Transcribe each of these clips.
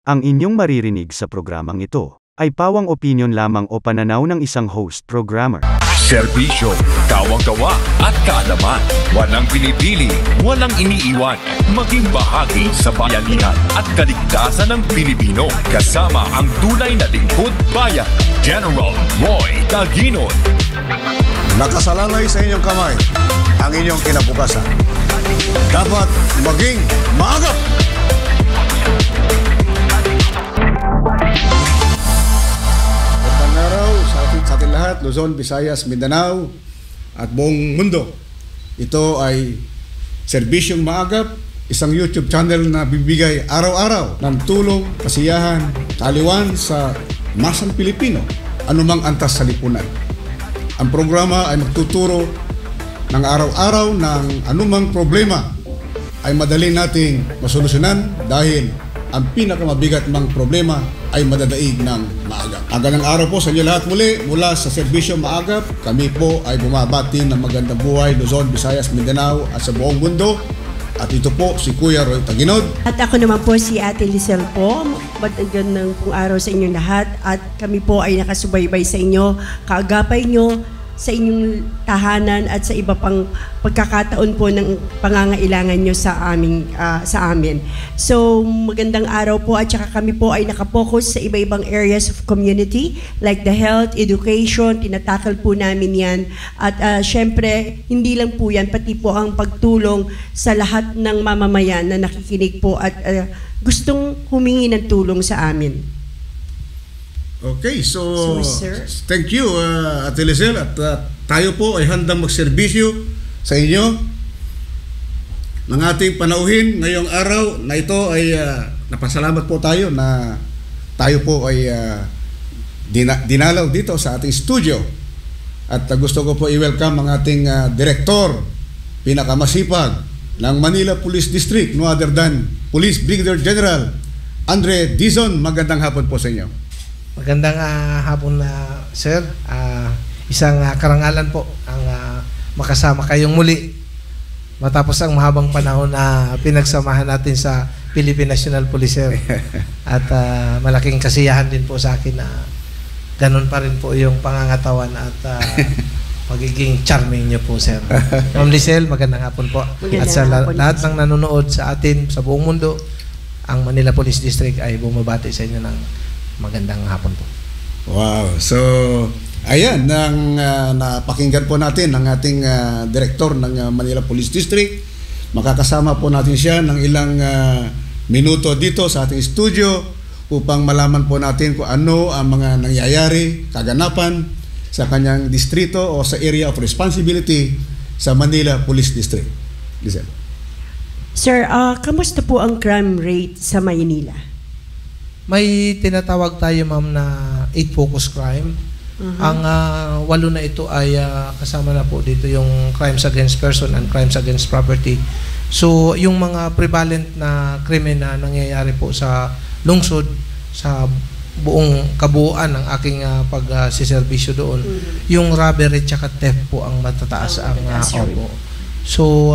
Ang inyong maririnig sa programang ito ay pawang opinyon lamang o pananaw ng isang host programmer. Serbisyo, kawang-gawa at kaalaman. Walang pinipili, walang iniiwan. Maging bahagi sa bayanihan at kaligtasan ng Pilipino. Kasama ang tunay na lingkod bayan, General Roy Taguinod. Nakasalalay sa inyong kamay ang inyong kinabukasan. Dapat maging maagap. Magandang araw sa ating lahat, Luzon, Visayas, Mindanao at buong mundo. Ito ay Serbisyong Maagap, isang YouTube channel na bibigay araw-araw ng tulong, kasiyahan, kaaliwan sa masang Pilipino, anumang antas sa lipunan. Ang programa ay magtuturo ng araw-araw ng anumang problema ay madali nating masolusyonan dahil ang pinakamabigat mang problema ay madadaig ng maagap. Magandang araw po sa inyo lahat muli mula sa Serbisyong Maagap. Kami po ay bumabati ng magandang buhay Luzon, Visayas, Mindanao at sa buong mundo. At ito po si Kuya Roy Taguinod. At ako naman po si Ate Lisel po. Magandang pong araw sa inyong lahat. At kami po ay nakasubaybay sa inyo, kaagapay nyo sa inyong tahanan at sa iba pang pagkakataon po ng pangangailangan nyo sa amin. So magandang araw po at saka kami po ay nakapokus sa iba-ibang areas of community like the health, education, tinatakal po namin yan. At syempre, hindi lang po yan, pati po ang pagtulong sa lahat ng mamamayan na nakikinig po at gustong humingi ng tulong sa amin. Okay, so sir, thank you Ate Lisel at tayo po ay handang magserbisyo sa inyo ng ating panauhin ngayong araw na ito ay napasalamat po tayo na tayo po ay dinalaw dito sa ating studio at gusto ko po i-welcome ang ating direktor, pinakamasipag ng Manila Police District, no other than Police Brigadier General Andre Dizon. Magandang hapon po sa inyo. Magandang hapon na sir. Isang karangalan po ang makasama kayong muli matapos ang mahabang panahon na pinagsamahan natin sa Philippine National Police. At malaking kasiyahan din po sa akin na ganun pa rin po yung pangangatawan at magiging charming niyo po sir. Ma'am Lisel, magandang hapon po. At sa lahat ng nanonood sa atin sa buong mundo, ang Manila Police District ay bumabati sa inyo ng magandang hapon po. Wow. So, ayan, napakinggan po natin ang ating direktor ng Manila Police District. Makakasama po natin siya ng ilang minuto dito sa ating studio upang malaman po natin kung ano ang mga nangyayari, kaganapan sa kanyang distrito o sa area of responsibility sa Manila Police District. Listen. Sir, kamusta po ang crime rate sa Maynila? May tinatawag tayo ma'am na 8 focus crime. Ang 8 na ito ay kasama na po dito yung crimes against person and crimes against property. So yung mga prevalent na krimen na nangyayari po sa lungsod, sa buong kabuuan ng aking pagsiservisyo doon, yung robbery at theft po ang matataas ang opo. So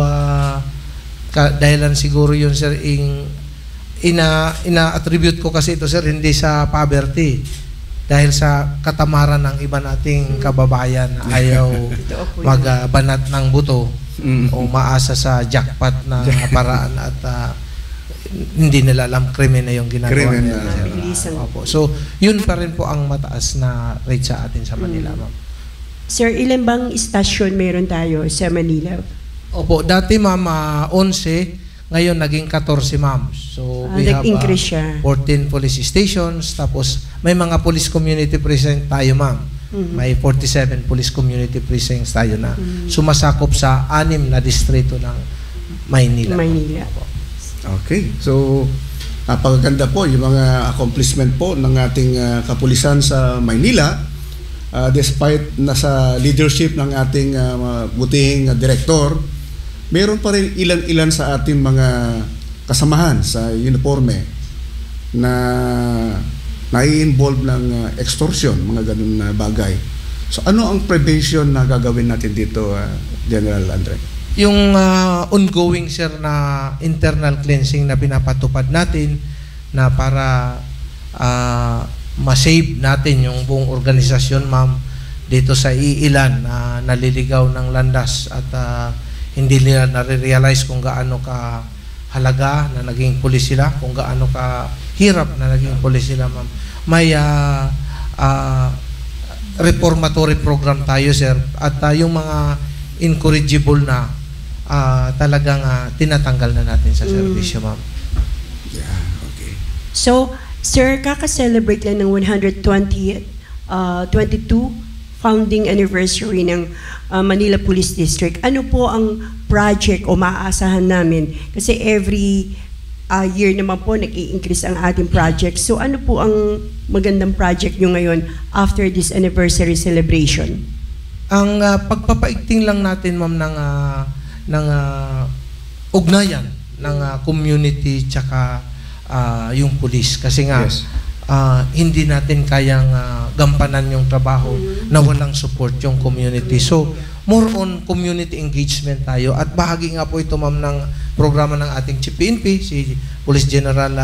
dahilan siguro yun sir ina-attribute ko kasi ito sir hindi sa poverty dahil sa katamaran ng iba nating kababayan na ayaw magbanat ng buto o maasa sa jackpot na paraan at hindi nila alam krimen na yung ginagawa nila. So yun pa rin po ang mataas na rate sa atin sa Manila ma'am. Sir, ilan bang istasyon meron tayo sa Manila? Opo, dati ma'am 11, ngayon naging 14 ma'am. So we have 14 police stations, tapos may mga police community precinct tayo ma'am. May 47 police community precincts tayo na sumasakop sa 6 na distrito ng Maynila. Okay, so napakaganda po yung mga accomplishment po ng ating kapulisan sa Maynila. Despite nasa leadership ng ating butihing direktor, meron pa rin ilan-ilan sa ating mga kasamahan sa uniforme na nai-involve ng extortion, mga ganun na bagay. So ano ang prevention na gagawin natin dito, General Andre? Yung ongoing sir na internal cleansing na pinapatupad natin na para ma-save natin yung buong organisasyon, ma'am, dito sa iilan na naliligaw ng landas at hindi nila nare-realize kung gaano ka halaga na naging pulis sila, kung gaano ka hirap na naging pulis sila, ma'am. May reformatory program tayo, sir, at yung mga incorrigible na talagang tinatanggal na natin sa serbisyo, ma'am. Yeah, okay. So, sir, kaka-celebrate lang ng 122 founding anniversary ng Manila Police District. Ano po ang project o maaasahan namin? Kasi every year naman po nag-i-increase ang ating project. So ano po ang magandang project nyo ngayon after this anniversary celebration? Ang pagpapaigting lang natin, ma'am, ng ugnayan ng community tsaka yung police. Kasi nga, Yes. hindi natin kayang gampanan yung trabaho na walang support yung community. So, more on community engagement tayo. At bahagi nga po ito, ma'am, ng programa ng ating Chief PNP, si Police General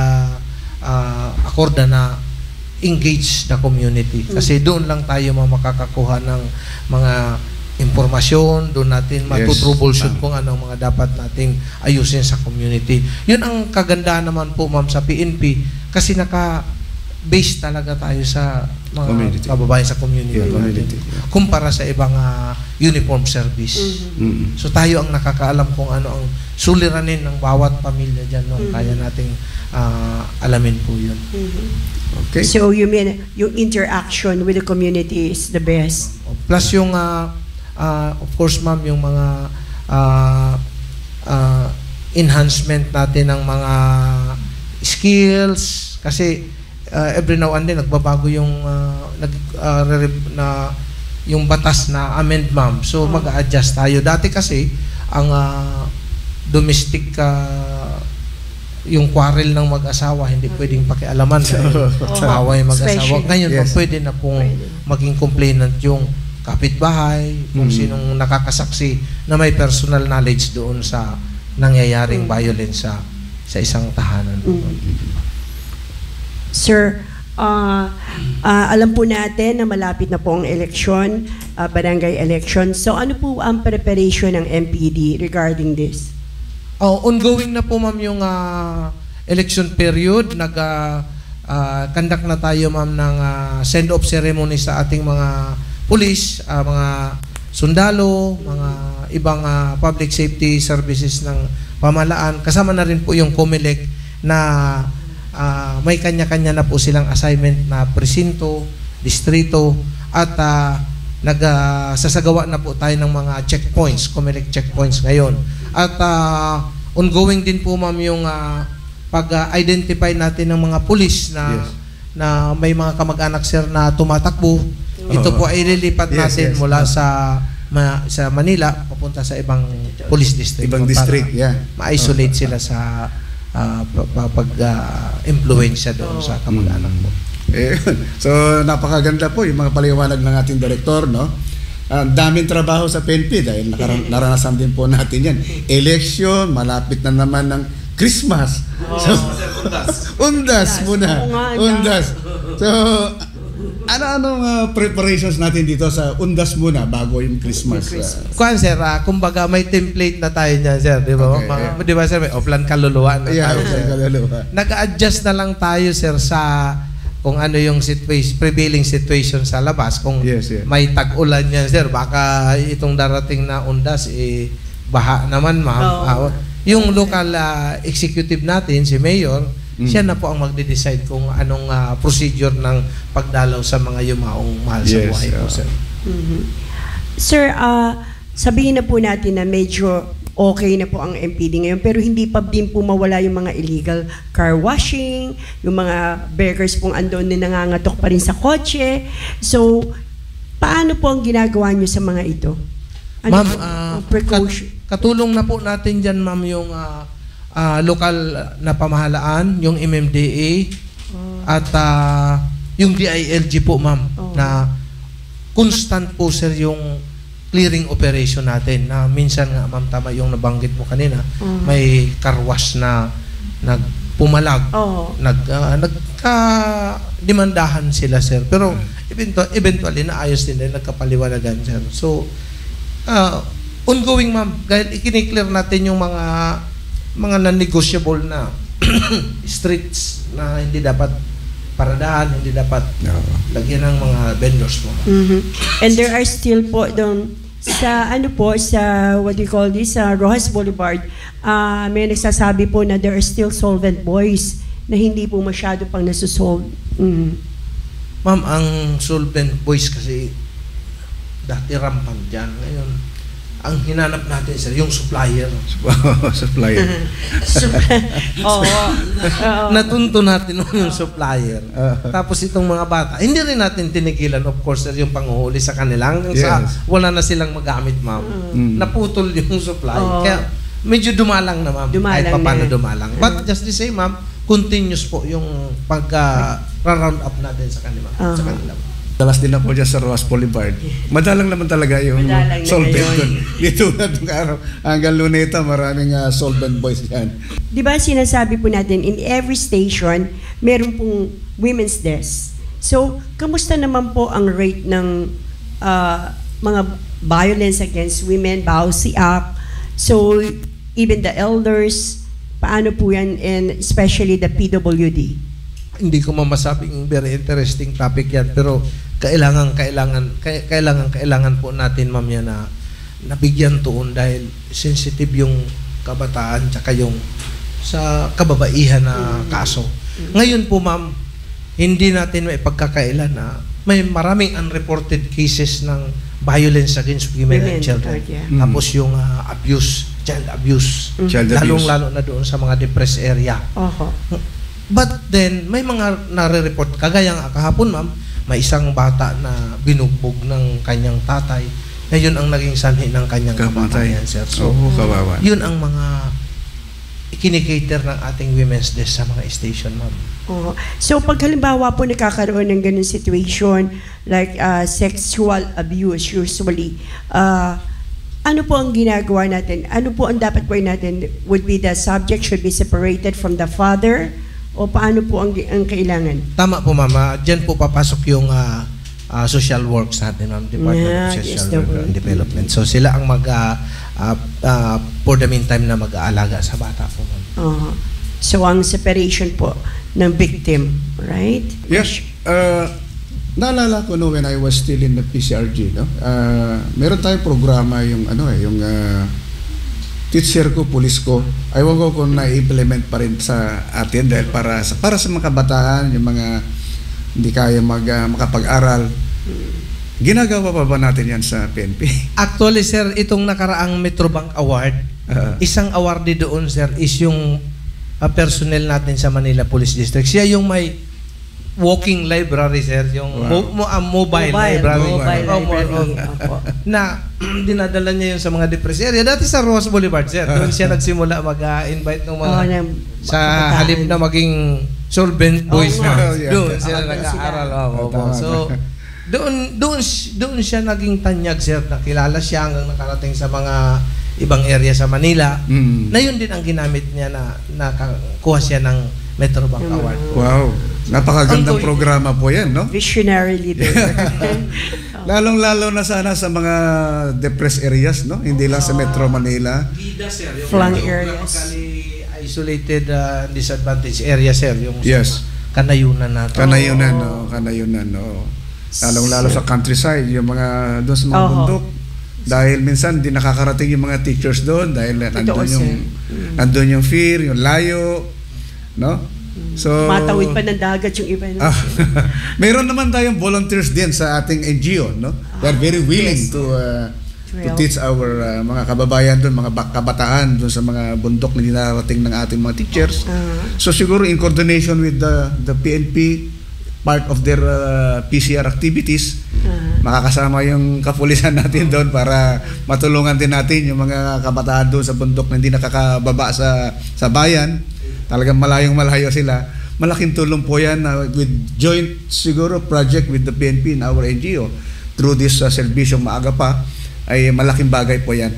Acorda, na engage the community. Kasi doon lang tayo makakakuha ng mga impormasyon, doon natin matutroubleshoot kung ano ang mga dapat nating ayusin sa community. Yun ang kagandahan naman po, ma'am, sa PNP, kasi naka-base talaga tayo sa mga Community. kababayan sa community. Yeah, community. Kumpara sa ibang uniform service. Mm-mm. So tayo ang nakakaalam kung ano ang suliranin ng bawat pamilya dyan. No? Kaya nating alamin po yun. Okay. So you mean yung interaction with the community is the best? Plus yung, of course, ma'am, yung mga enhancement natin ng mga skills. Kasi every now and then, nagbabago yung yung batas na amend, ma'am. So mag-a-adjust tayo. Dati kasi, ang domestic yung quarrel ng mag-asawa, hindi pwedeng pakialaman dahil away mag-asawa. Especially. Ngayon, Yes. pwede na pong maging complainant yung kapitbahay, kung sinong nakakasaksi na may personal knowledge doon sa nangyayaring violence sa isang tahanan. Sir, alam po natin na malapit na po ang eleksyon, barangay election. So ano po ang preparation ng MPD regarding this? Ongoing na po, ma'am, yung election period. Conduct na tayo, ma'am, ng send-off ceremony sa ating mga police, mga sundalo, mga ibang public safety services ng pamahalaan. Kasama na rin po yung COMELEC na may kanya-kanya na po silang assignment na presinto, distrito, at nagsasagawa na po tayo ng mga checkpoints, COMELEC checkpoints ngayon. At ongoing din po, ma'am, yung pag-identify natin ng mga police na may mga kamag-anak, sir, na tumatakbo. Ito po ay lilipat natin mula sa Manila papunta sa ibang police district. Ibang district, Ma-isolate sila sa pag-impluensya doon sa kamag-anak mo. So, napakaganda po yung mga paliwanag ng ating direktor, no? Daming trabaho sa PNP dahil naranasan din po natin yan. Election, malapit na naman ng Christmas. So, undas muna. Undas. So, ano preparations natin dito sa undas muna bago yung Christmas? Kuan, sir, kumbaga may template na tayo niyan, sir, di ba? Okay, Di ba, sir, may plan kaluluwa na tayo, sir. Nag-adjust na lang tayo, sir, sa kung ano yung prevailing situation sa labas. Kung may tag-ulan yan, sir, baka itong darating na undas, baha naman, ma'am. Yung local executive natin, si Mayor, siya na po ang magde-decide kung anong procedure ng pagdalaw sa mga yumaong mahal sa buhay po, sir. Sir, sabihin na po natin na medyo okay na po ang MPD ngayon, pero hindi pa din po mawala yung mga illegal car washing, yung mga beggars pong andon na nangangatok pa rin sa kotse. So, paano po ang ginagawa nyo sa mga ito? Ano Ma'am, precaution? katulong na po natin dyan, ma'am, yung lokal na pamahalaan, yung MMDA, at yung DILG po, ma'am, na constant po, sir, yung clearing operation natin na minsan nga, ma'am, tama yung nabanggit mo kanina, may car wash na pumalag. Oo. Nagka-demandahan sila, sir. Pero eventually naayos din, nagkapaliwanagan, sir. So ongoing, ma'am, dahil ikiniklear natin yung mga non-negotiable na streets na hindi dapat paradahan, hindi dapat lagyan ng mga vendors po. And there are still po doon sa what do you call this, sa Rojas Boulevard, may nagsasabi po na there are still solvent boys na hindi po masyado pang nasusolve. Ma'am, ang solvent boys kasi dati rampant dyan. Ngayon, ang hinanap natin, sir, yung supplier. Supplier. Natunto natin yung supplier. Tapos itong mga bata, hindi rin natin tinigilan, of course, sir, yung panghuhuli sa kanila. Hanggang sa wala na silang magamit, ma'am. Naputol yung supply. Kaya medyo dumalang na, ma'am. Kahit pa paano dumalang. But just the same, ma'am, continuous po yung pag-round up natin sa kanila. Sa kanila. Dalas din ako dyan sa Rojas Boulevard. Madalang naman talaga yung solvent doon. Dito na itong araw. Hanggang Luneta, maraming solvent boys yan. Di ba sinasabi po natin, in every station, meron pong women's desk. So, kamusta naman po ang rate ng mga violence against women, BAUSI Act? So, even the elders, paano po yan, and especially the PWD? Hindi ko mamasabing very interesting topic yan, pero kailangan po natin, ma'am, yan na nabigyan tuon dahil sensitive yung kabataan tsaka yung sa kababaihan na kaso. Ngayon po, ma'am, hindi natin may pagkakailan na may maraming unreported cases ng violence against women and children. Tapos yung child abuse. Lalong-lalo na doon sa mga depressed area. But then, may mga nare-report, kagaya nga kahapon, ma'am, may isang bata na binugbog ng kanyang tatay na yun ang naging sanhi ng kanyang kamatayan, sir. So, yun ang mga ikinikater ng ating women's desk sa mga station, ma'am. So, pag halimbawa po nakakaroon ng ganun situation, like sexual abuse, usually, ano po ang ginagawa natin? Ano po ang dapat gawin natin? Would be the subject should be separated from the father? O paano po ang kailangan? Tama po, mama. Diyan po papasok yung social works natin, ma'am. Department of Social Work and Development. So sila ang for the meantime na mag-aalaga sa bata po, ma'am. So ang separation po ng victim, right? Yes. Naalala ko when I was still in the PCRG, no? Meron tayong programa yung teacher ko, police ko. Ayaw ko kung na-implement pa rin sa atin dahil para sa mga kabataan, yung mga hindi kaya makapag-aral. Ginagawa pa ba natin yan sa PNP? Actually, sir, itong nakaraang Metrobank Award, isang awardee doon, sir, is yung personnel natin sa Manila Police District. Siya yung may walking library, sir, yung mobile library. Na dinadala niya yun sa mga depressed area. Dati sa Rojas Boulevard, sir, doon siya nagsimula mag-invite ng mga sa halip na maging solvent boys na. Doon sila nag-aaral. So, doon siya naging tanyag, sir. Nakilala siya hanggang nakarating sa mga ibang area sa Manila. Na yun din ang ginamit niya na nakakuha siya ng Metrobank Award. Wow. Napakagandang programa po yan, no? Visionary leader. Lalong-lalo na sana sa mga depressed areas, no? Hindi lang sa Metro Manila. Bida, sir. Yung flank areas. Isolated disadvantaged area, sir. Yung kanayunan natin. Kanayunan, no? Lalong-lalo sa countryside, yung mga doon sa mga bundok. Dahil minsan di nakakarating yung mga teachers doon dahil nandun yung fear, yung layo, no? So, matawid pa ng dagat yung iba. Meron naman tayong volunteers din sa ating NGO, no? They are very willing to teach our mga kababayan doon, mga kabataan doon sa mga bundok na dinarating ng ating mga teachers. So siguro in coordination with the PNP, part of their PCR activities, makakasama yung kapulisan natin doon para matulungan din natin yung mga kabataan doon sa bundok na hindi nakakababa sa bayan. Talagang malayong-malayo sila. Malaking tulong po yan with joint siguro project with the PNP and our NGO through this Serbisyong Maaga Pa, ay malaking bagay po yan.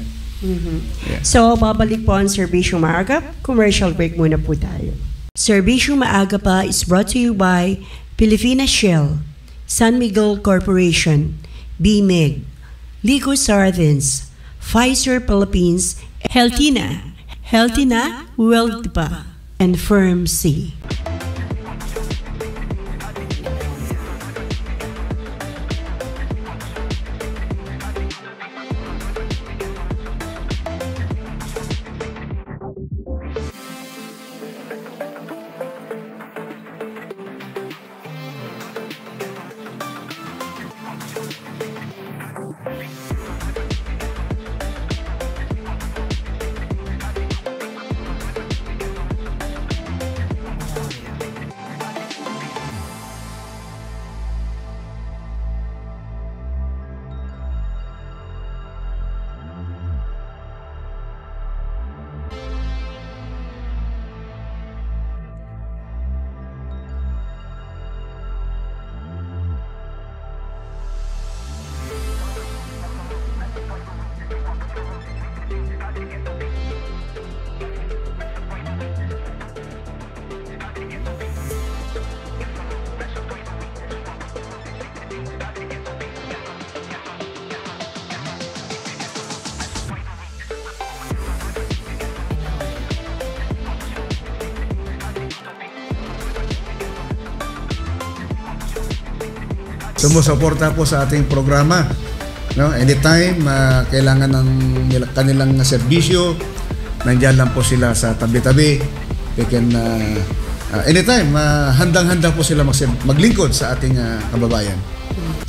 So, babalik po ang Serbisyong Maaga. Commercial break muna po tayo. Serbisyong Maaga Pa is brought to you by Pilipina Shell, San Miguel Corporation, BMIG, Ligo Sardines, Pfizer Philippines, Healthy Na, Wealthy Pa, and Firm C. Sumusuporta po sa ating programa. No? Anytime kailangan ng kanilang serbisyo, nandiyan lang po sila sa tabi-tabi. They can, anytime, handang-handa po sila maglingkod sa ating kababayan.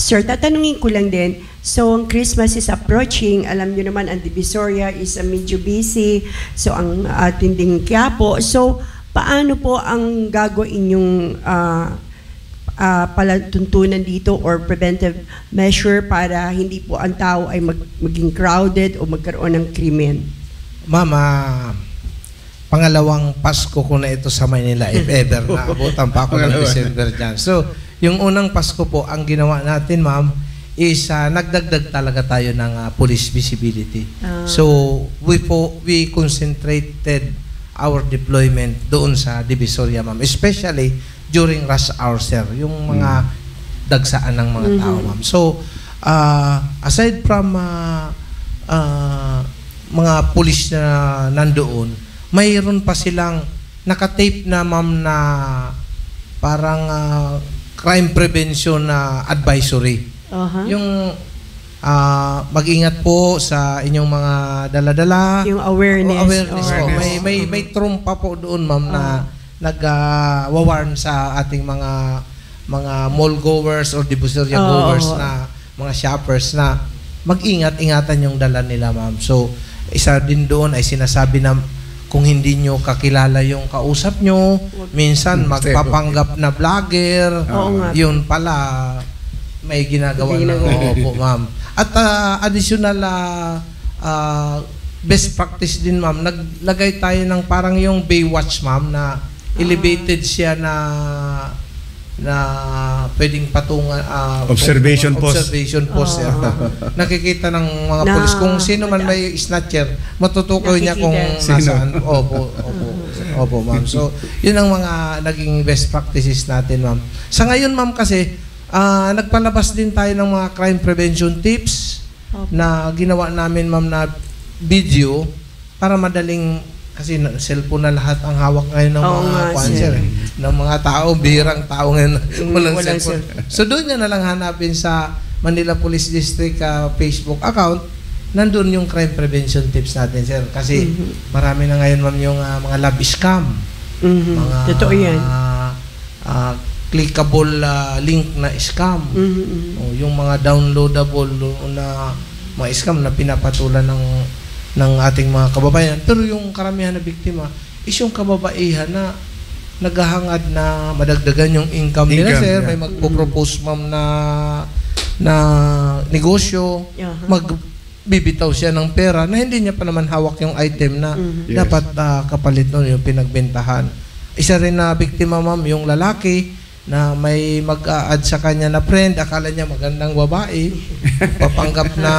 Sir, tatanungin ko lang din, so ang Christmas is approaching, alam nyo naman ang Divisoria is medyo busy, so ang ating ding Quiapo, so paano po ang gagawin yung palatuntunan dito or preventive measure para hindi po ang tao ay maging crowded o magkaroon ng krimen? Ma'am, pangalawang Pasko ko na ito sa Maynila, if ever naabutan pa ako ng December dyan. So, yung unang Pasko po, ang ginawa natin, ma'am, is nagdagdag talaga tayo ng police visibility. So, we concentrated our deployment doon sa Divisoria, ma'am. Especially during rush hour, sir. Yung mga dagsaan ng mga tao, ma'am. So, aside from mga police na nandoon, mayroon pa silang nakatape na, ma'am, na parang crime prevention advisory. Yung mag-ingat po sa inyong mga dala-dala. Yung awareness. Po. May trumpa po doon, ma'am, na nag-warn sa ating mga mall goers or Divisoria goers na mga shoppers na mag-ingat-ingatan yung dala nila, ma'am. So, isa din doon ay sinasabi na kung hindi nyo kakilala yung kausap nyo, minsan magpapanggap na vlogger, yun pala may ginagawa na. Opo, ma'am. At additional best practice din, ma'am, naglagay tayo ng parang yung Baywatch, ma'am, na elevated siya na pwedeng patungan observation post. Nakikita ng mga pulis kung sino man may snatcher, matutukoy niya kung nasaan. Opo, ma'am. So, yun ang mga naging best practices natin, ma'am. Sa ngayon, ma'am, kasi nagpalabas din tayo ng mga crime prevention tips na ginawa namin, ma'am, na video para madaling, kasi cellphone na lahat ang hawak ngayon ng mga cancer, ng mga tao, birang tao ngayon walang cellphone. So doon nyo na lang hanapin sa Manila Police District Facebook account, nandun yung crime prevention tips natin, sir. Kasi marami na ngayon, ma'am, yung mga love scam. Mga totoo yan. Clickable link na scam. Yung mga downloadable na mga scam na pinapatulan ng ating mga kababayan. Pero yung karamihan na biktima is yung kababaihan na naghahangad na madagdagan yung income nila, sir. May magpo-propose, ma'am, na negosyo, magbibitaw siya ng pera na hindi niya pa naman hawak yung item na dapat kapalit nun yung pinagbentahan. Isa rin na biktima, ma'am, yung lalaki na may mag-a-add sa kanya na friend, akala niya magandang babae, papanggap na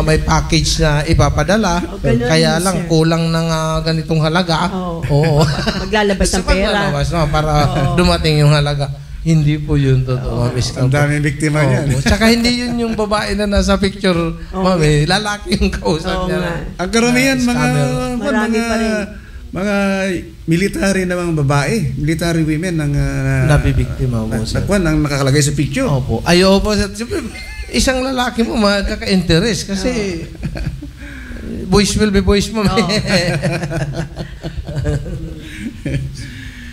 may package na ipapadala, ganun, kaya lang sir. kulang ng ganitong halaga. Oo. Maglalabas ng pera. Maglalabas, no, para dumating yung halaga. Hindi po yun totoo, Ma'am Iska. Ang daming biktima niyan. Tsaka hindi yun yung babae na nasa picture, Ma'am, lalaki yung kausap Oo niya. nga. Ang karamihan Scammer. Marami pa rin. mga military na mga babae, military women ang Nabibiktima po, sir. ang nakakalagay sa picture. Opo. Ayaw po. Siyempre, isang lalaki mo magkaka-interest kasi boys will be boys mo.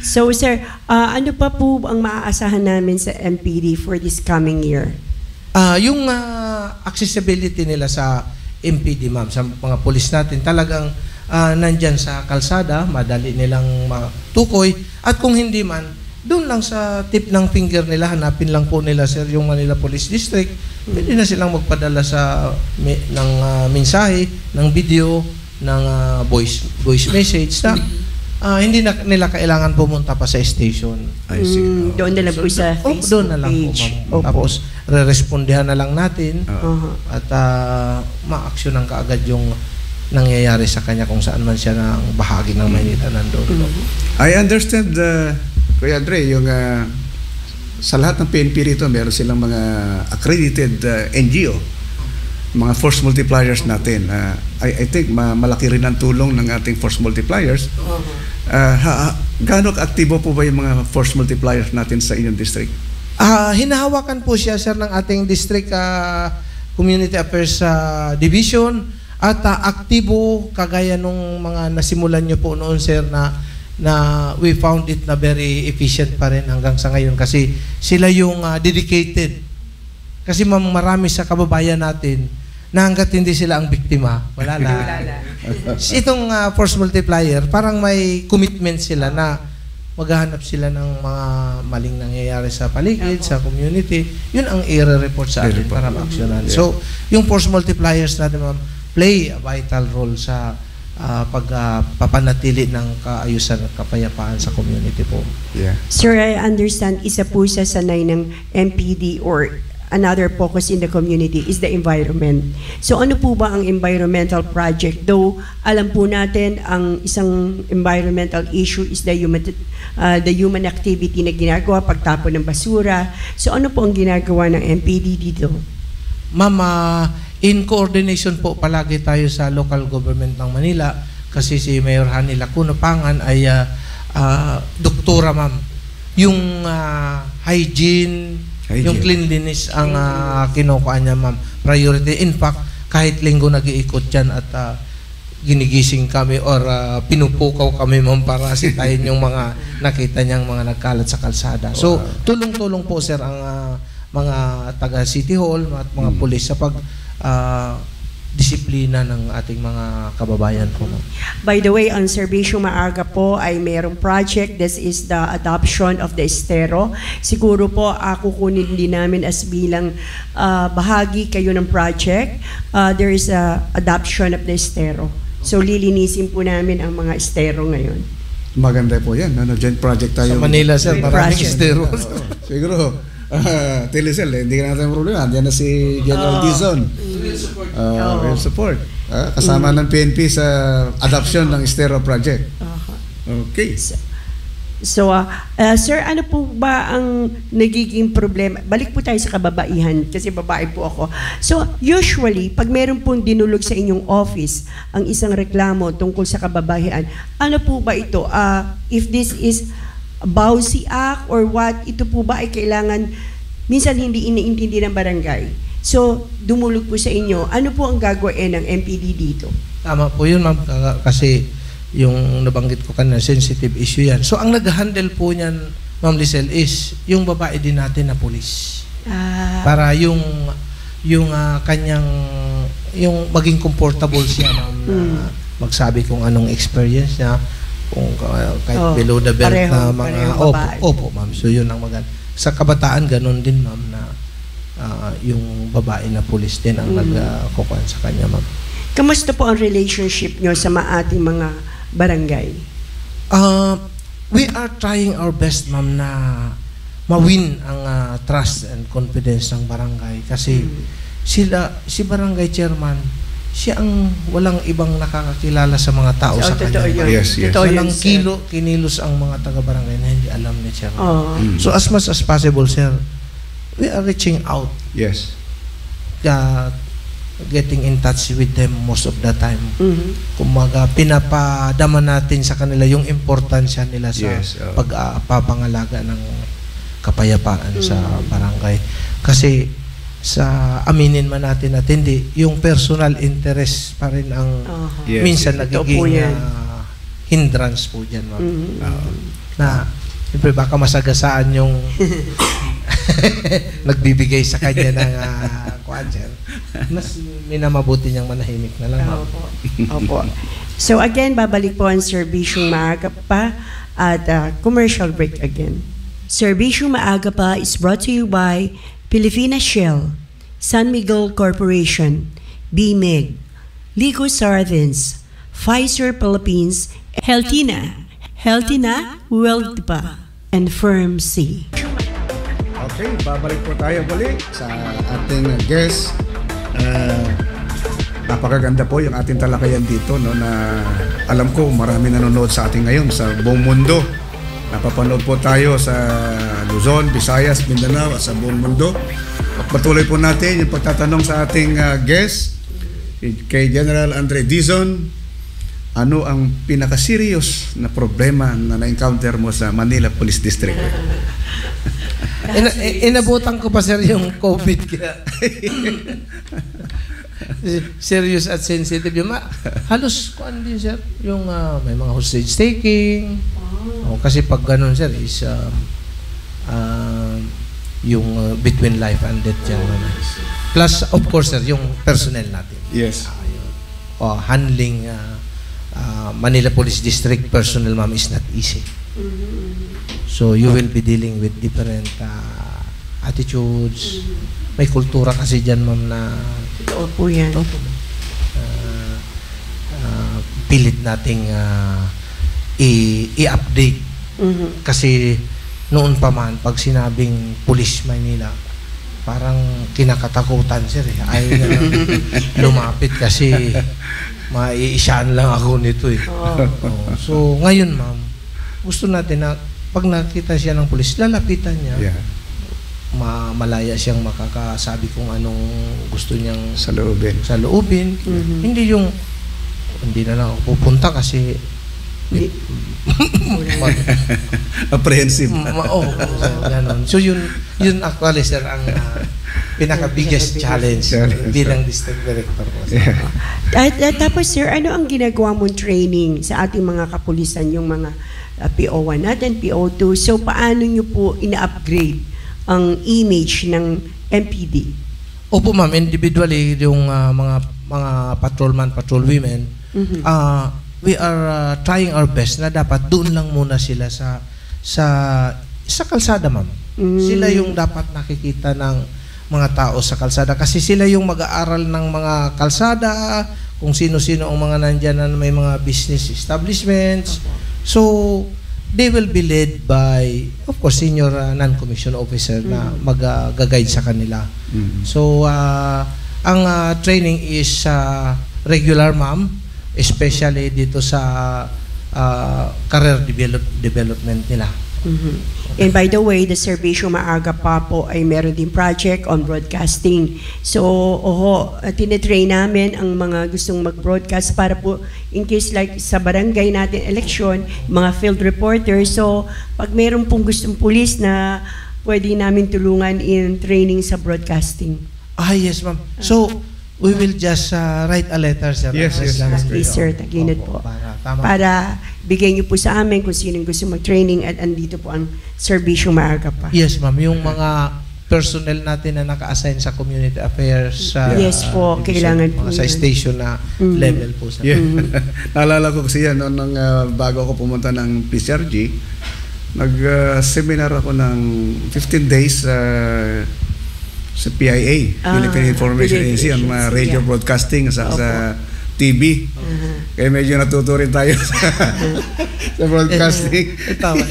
So sir, ano pa po ang maaasahan namin sa MPD for this coming year? Yung accessibility nila sa MPD, ma'am, sa mga pulis natin, talagang nandyan sa kalsada, madali nilang matukoy. At kung hindi man, doon lang sa tip ng finger nila, hanapin lang po nila, sir, yung Manila Police District. Pwede na silang magpadala ng mensahe, ng video, ng voice message na hindi na nila kailangan pumunta pa sa station. I see. Doon na lang po sa Facebook doon na lang page. po, ma'am. Tapos, re-respondihan na lang natin at ma-action ng kaagad yung nangyayari sa kanya kung saan man siya ng bahagi ng Maynila nandoon. I understand, Kuya Andre, yung sa lahat ng PNP rito, meron silang mga accredited NGO, mga force multipliers natin. I think malaki rin ang tulong ng ating force multipliers. Gaano aktibo po ba yung mga force multipliers natin sa inyong district? Hinahawakan po siya, sir, ng ating district community affairs division at aktibo kagaya nung mga nasimulan nyo po noon, sir, na we found it na very efficient pa rin hanggang sa ngayon kasi sila yung dedicated. Kasi marami sa kababayan natin na hanggat hindi sila ang biktima, wala na. Itong force multiplier, parang may commitment sila na maghahanap sila ng mga maling nangyayari sa paligid, sa community. Yun ang i-report sa atin para ma-actionan. So, yung force multipliers natin, ma'am, play a vital role sa pagpapanatili ng kaayusan at kapayapaan sa community po. Yeah. Sir, I understand isa po sa sanay ng MPD or another focus in the community is the environment. So ano po ba ang environmental project? Though alam po natin ang isang environmental issue is the human activity na ginagawa, pagtapon ng basura. So ano po ang ginagawa ng MPD dito? Ma'am, in coordination po palagi tayo sa local government ng Manila kasi si Mayor Hani Lacuna Pangan ay doktora, ma'am. Yung hygiene, yung cleanliness ang kinukuha niya, ma'am. Priority. In fact, kahit linggo nag-iikot yan at ginigising kami or pinupukaw kami, ma'am, para sitahin yung mga nakita niyang mga nagkalat sa kalsada. So, tulong-tulong po, sir, ang mga taga City Hall at mga pulis sa disiplina ng ating mga kababayan po. By the way, ang Serbisyo Maaga po ay mayroong project. This is the adoption of the estero. Siguro po kukunin din namin as bilang bahagi kayo ng project. There is a adoption of the estero. So lilinisin po namin ang mga estero ngayon. Maganda po yan. Joint project tayo. Sa Manila, sir, Joint maraming project. estero. Siguro. Telecel, hindi ka natin problema. Diyan na si General Dizon. Will support. Kasama ng PNP sa adoption ng Estero Project. Okay. So, sir, ano po ba ang nagiging problema? Balik po tayo sa kababaihan kasi babae po ako. So, usually, pag meron pong dinulog sa inyong office ang isang reklamo tungkol sa kababaihan, ano po ba ito? If this is Bawsi Act or what, ito po ba ay kailangan minsan hindi iniintindi ng barangay? So, dumulog po sa inyo. Ano po ang gagawin ng MPD dito? Tama po yun, ma'am, kasi yung nabanggit ko kanina, sensitive issue yan. So, ang nag-handle po niyan, Ma'am Lisel, is yung babae din natin na pulis. Para yung kanyang, yung maging comfortable siya, ma'am, na magsabi kung anong experience niya, kung kahit below the belt na mga opo, ma'am. So yun ang maganda. Sa kabataan ganun din, ma'am, na yung babae na pulis din ang nagkukuhan sa kanya, ma'am. Kamusta po ang relationship nyo sa ating mga barangay? We are trying our best, ma'am, na ma-win ang trust and confidence ng barangay. Kasi si barangay chairman, siya ang walang ibang nakakakilala sa mga tao sa totoo kanya. yun. Yes, yes. Totoo yun, Walang sir. kinilos ang mga taga-barangay na hindi alam ni chairman. Oo. So as much as possible, sir, we are reaching out, Yes. getting in touch with them most of the time. Mhm. Kumaga, pinapadama natin sa kanila yung importansya nila sa Yes, pagpapangalaga ng kapayapaan sa barangay. Kasi sa aminin man natin at hindi, yung personal interest pa rin ang Aha. Yes, minsan yes. Totoo po nagiging yan. hindrance po dyan, ma'am. Mhm. Na, siyempre baka masagasaan yung nagbibigay sa kanya ng kuwan, sir. Mas minamabuti niyang manahimik na lang, ma'am. Opo. Opo. So again, babalik po ang Serbisyong Maaga Pa at commercial break again. Serbisyong Maaga Pa is brought to you by Pilipina Shell, San Miguel Corporation, BMIG, Ligo Sardines, Pfizer Philippines, Healthy na, Wealthy Pa, and Firm C. Okay, babalik po tayo balik sa ating guest. Napakaganda po yung ating talakayan dito, no, na alam ko marami nanonood sa atin ngayon sa buong mundo. Napapanood po tayo sa Luzon, Visayas, Mindanao at sa buong mundo. At patuloy po natin yung pagtatanong sa ating guest, kay General Andre Dizon. Ano ang pinaka-serious na problema na na-encounter mo sa Manila Police District? Inabutan ko pa, sir, yung COVID. Kaya serious at sensitive yung halos kuan din, sir, yung may mga hostage taking. Kasi pag ganun, sir, is yung between life and death yan. Plus, of course, sir, yung personnel natin. Yes. Handling Manila Police District personnel, ma'am, is not easy. So you will be dealing with different attitudes. May kultura kasi dyan, ma'am, na Totoo po yan. pilit nating i-update. Mhm. Kasi noon pa man, pag sinabing Police Manila, parang kinakatakutan, sir. Ayaw na lang lumapit kasi maiisaan lang ako nito eh. So ngayon, ma'am, gusto natin na pag nakita siya ng pulis, lalapitan niya. Yeah. Malaya siyang makakasabi kung anong gusto niyang Sa loobin. Hindi yung hindi na lang ako pupunta kasi Apprehensive. Ganun. So yun actually, sir, ang pinaka-biggest challenge bilang district director po. At tapos, sir, ano ang ginagawa mong training sa ating mga kapulisan, yung mga PO1 natin, PO2? So, paano nyo po ina-upgrade ang image ng MPD? Opo, ma'am, individually yung mga patrolman, patrolwomen, we are trying our best na dapat doon lang muna sila sa kalsada, ma'am. Sila yung dapat nakikita ng mga tao sa kalsada kasi sila yung mag-aaral ng mga kalsada, kung sino-sino ang mga nandyan na may mga business establishments. So, they will be led by, of course, senior non-commissioned officer na mag-guide sa kanila. So, ang training is regular, ma'am, especially dito sa career development nila. And by the way, the Servisyo Maaga Pa po ay meron din project on broadcasting. So, tinitrain namin ang mga gustong mag-broadcast para po in case like sa barangay natin election, mga field reporters. So, pag meron pong gustong pulis na pwede namin tulungan in training sa broadcasting. Yes, ma'am. So, we will just write a letter, sir. Yes. Please, sir, taginit po. Tama. Para bigay niyo po sa amin kung sino gusto mag-training at andito po ang Servisyo Maaga Pa. Yes, ma'am. Yung mga personnel natin na naka-assign sa community affairs Yes po, kailangan po sa yun. station na level po. Sir. Yeah. Naalala ko kasi yan, nung bago ako pumunta ng PCRG, nag-seminar ako ng 15 days sa PIA, Philippine Information Agency, on radio broadcasting sa TV. Kaya medyo natuto rin tayo sa broadcasting. Tama.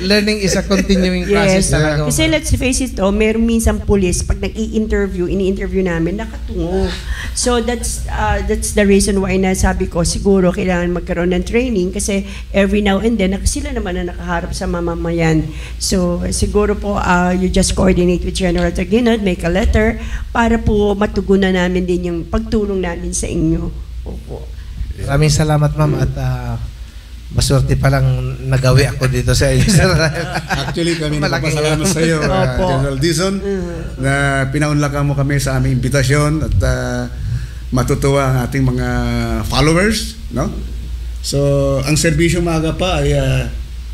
Learning is a continuing process Yes. talaga. Kasi let's face it, meron minsan pulis, pag ini-interview namin, nakatungo. So that's the reason why nasabi ko, siguro kailangan magkaroon ng training kasi every now and then, sila naman na nakaharap sa mamamayan. So siguro po, you just coordinate with General Taguinod, make a letter, para po matugunan namin din yung pagtulong namin sa inyo. Opo. Maraming salamat, ma'am, at maswerte pa lang nagawi ako dito sa inyo. Actually, kami Malaking- nagpapasalamat sa iyo, Opo. General Dizon, na pinaunlakan mo kami sa aming imbitasyon at matutuwa ang ating mga followers, no? So, ang Serbisyong Maaga Pa ay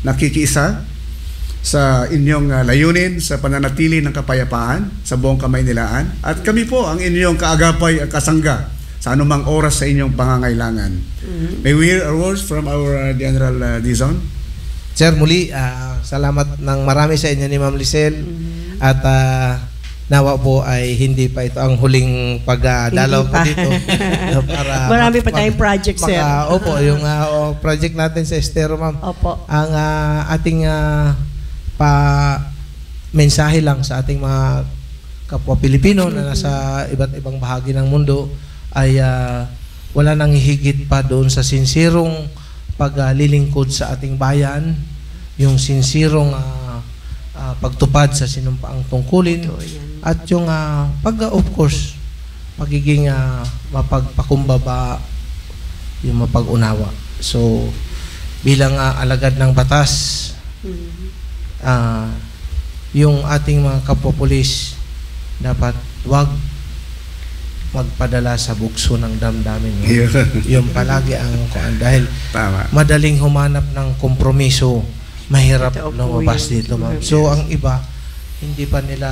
nakikiisa sa inyong layunin sa pananatili ng kapayapaan sa buong Kamaynilaan, at kami po ang inyong kaagapay at kasangga sa anumang oras sa inyong pangangailangan. May we hear words from our General Dizon? Sir, muli, salamat ng marami sa inyo ni Ma'am Lisel. At nawa po ay hindi pa ito ang huling pagdalaw Hindi po pa. dito. Para Marami pa tayong project, sir. Opo, yung project natin sa Estero, ma'am. Opo. Ang ating mensahe lang sa ating mga kapwa Pilipino na nasa iba't ibang bahagi ng mundo ay wala nang hihigit pa doon sa sinsirong paglilingkod sa ating bayan, yung sinsirong pagtupad sa sinumpaang tungkulin, at yung of course, pagiging mapagpakumbaba, yung mapag-unawa. So, bilang alagad ng batas, yung ating mga kapwa-pulis dapat wag magpadala sa bugso ng damdamin. Yung palagi ang kuan, dahil Tama. madaling humanap ng kompromiso, mahirap Totoo po lumabas yun. dito, ma'am. So ang iba hindi pa nila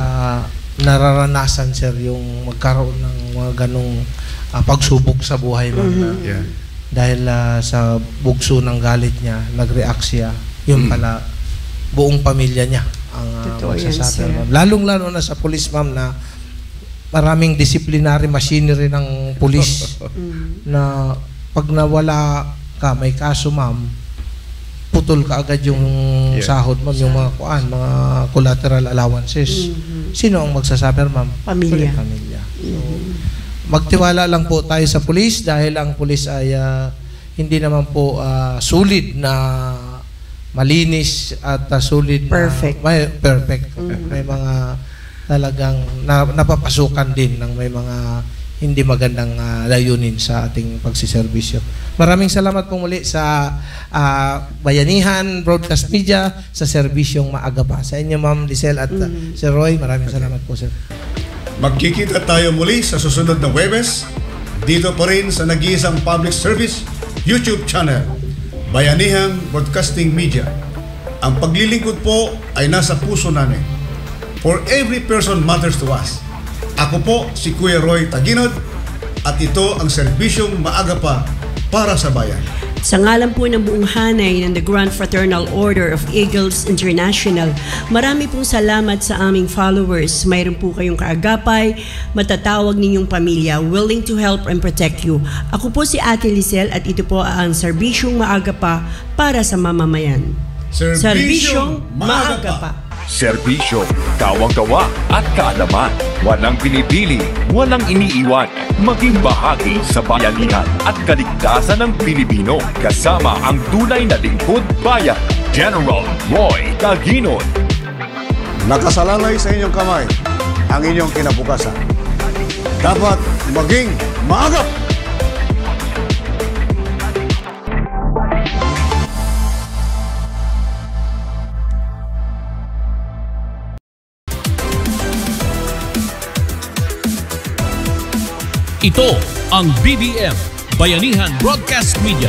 nararanasan, sir, yung magkaroon ng mga ganong pagsubok sa buhay, ma'am. na Yeah. dahil sa bugso ng galit niya, nag-react siya. Yung pala buong pamilya niya ang Totoo yan, magsasuffer, sir. ma'am. Lalong-lalo na sa police, ma'am, na maraming disciplinary machinery ng police na pag nawala ka, may kaso, ma'am, putol ka agad yung sahod, ma'am, yung mga mga collateral allowances. Sino ang magsasuffer, ma'am? Pamilya. Pamilya. So, magtiwala lang po tayo sa police dahil ang police ay hindi naman po sulit na malinis at sulit Perfect. na perfect. May mga talagang napapasukan din ng may mga hindi magandang layunin sa ating pagsiservisyo. Maraming salamat po muli sa Bayanihan Broadcast Media sa serbisyong maaga pa. Sa inyo, Ma'am Lisel at Sir Roy, maraming salamat po, sir. Magkikita tayo muli sa susunod na Huwebes, dito pa rin sa nag-iisang public service YouTube channel, Bayanihan Broadcasting Media. Ang paglilingkod po ay nasa puso namin. For every person matters to us. Ako po si Kuya Roy Taguinod at ito ang serbisyong maaga pa para sa bayan. Sa ngalan po ng buong hanay ng The Grand Fraternal Order of Eagles International, marami pong salamat sa aming followers. Mayroon po kayong kaagapay, matatawag ninyong pamilya, willing to help and protect you. Ako po si Ate Lisel at ito po ang serbisyong maaga pa para sa mamamayan. Serbisyong maaga pa. Serbisyo, kawang-gawa at kaalaman. Walang pinipili, walang iniiwan. Maging bahagi sa bayanihan at kaligtasan ng Pilipino. Kasama ang tunay na lingkod bayan. General Roy Taguinod. Nakasalalay sa inyong kamay ang inyong kinabukasan. Dapat maging maagap. Ito ang BBM, Bayanihan Broadcast Media.